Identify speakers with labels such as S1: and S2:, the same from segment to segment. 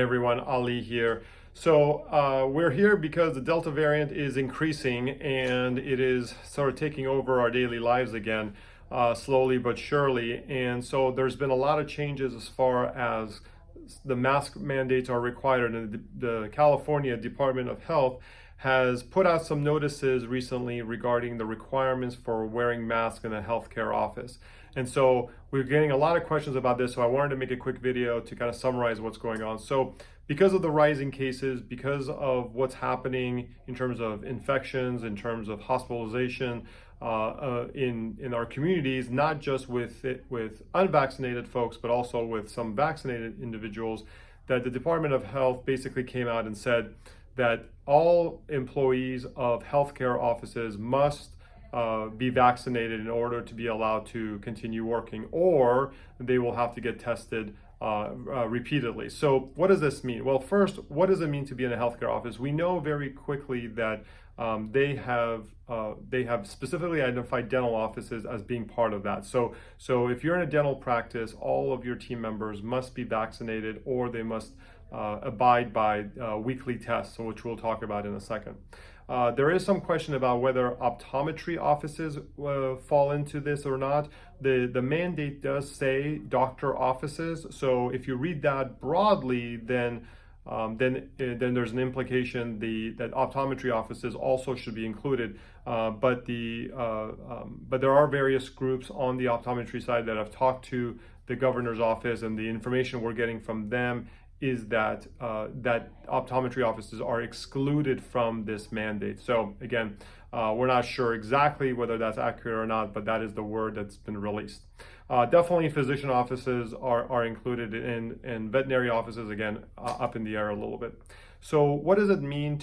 S1: Everyone, Ali here. We're here because the Delta variant is increasing and it is sort of taking over our daily lives again, slowly but surely. And so there's been a lot of changes as far as the mask mandates are required, and the California Department of Health has put out some notices recently regarding the requirements for wearing masks in a healthcare office. And so we're getting a lot of questions about this, so I wanted to make a quick video to kind of summarize what's going on. So because of the rising cases, because of what's happening in terms of infections, in terms of hospitalization in our communities, not just with unvaccinated folks, but also with some vaccinated individuals, that the Department of Health basically came out and said that all employees of healthcare offices must be vaccinated in order to be allowed to continue working, or they will have to get tested repeatedly. So what does this mean? Well, first, what does it mean to be in a healthcare office? We know very quickly that they have specifically identified dental offices as being part of that. So if you're in a dental practice, all of your team members must be vaccinated, or they must abide by weekly tests, which we'll talk about in a second. There is some question about whether optometry offices fall into this or not. The mandate does say doctor offices. So if you read that broadly, then there's an implication that optometry offices also should be included. But there are various groups on the optometry side that have talked to the governor's office, and the information we're getting from them is that optometry offices are excluded from this mandate. So again, we're not sure exactly whether that's accurate or not, but that is the word that's been released. Definitely physician offices are included, in veterinary offices, again, up in the air a little bit. So what does it mean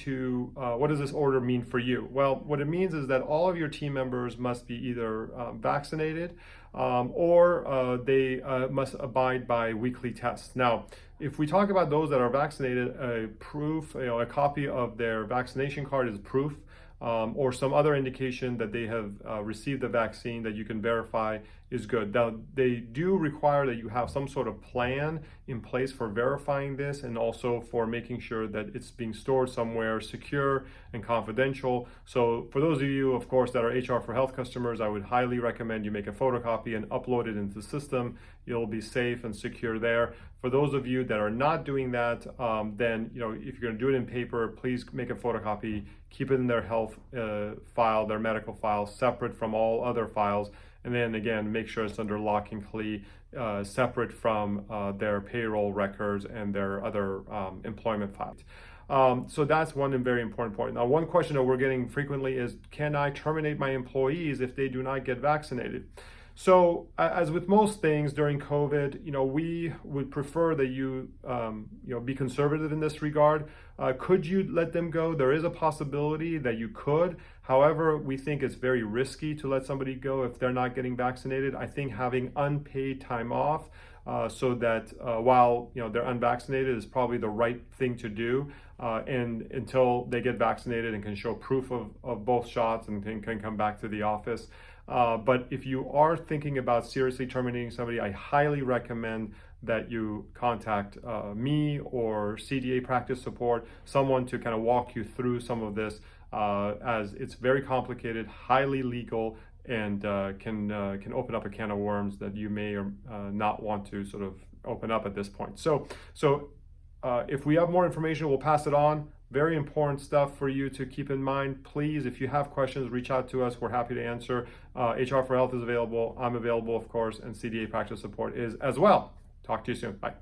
S1: what does this order mean for you? Well, what it means is that all of your team members must be either vaccinated or they must abide by weekly tests. Now, if we talk about those that are vaccinated, a copy of their vaccination card is proof, or some other indication that they have received the vaccine that you can verify is good. Now, they do require that you have some sort of plan in place for verifying this, and also for making sure that it's being stored somewhere secure and confidential. So for those of you, of course, that are HR for Health customers, I would highly recommend you make a photocopy and upload it into the system. You'll be safe and secure there. For those of you that are not doing that, then if you're going to do it in paper, please make a photocopy, keep it in their health file, their medical file, separate from all other files, and then again, make sure it's under lock and key, separate from their payroll records and their other employment files. So that's one very important point. Now, one question that we're getting frequently is, can I terminate my employees if they do not get vaccinated? So as with most things during COVID, we would prefer that you be conservative in this regard. Could you let them go? There is a possibility that you could. However, we think it's very risky to let somebody go if they're not getting vaccinated. I think having unpaid time off so that while they're unvaccinated is probably the right thing to do, and until they get vaccinated and can show proof of both shots and can come back to the office. But if you are thinking about seriously terminating somebody, I highly recommend that you contact me or CDA practice support, someone to kind of walk you through some of this, as it's very complicated, highly legal, and can open up a can of worms that you may or not want to sort of open up at this point. So if we have more information, we'll pass it on. Very important stuff for you to keep in mind. Please, if you have questions, reach out to us. We're happy to answer. HR for Health is available. I'm available, of course, and CDA practice support is as well. Talk to you soon. Bye.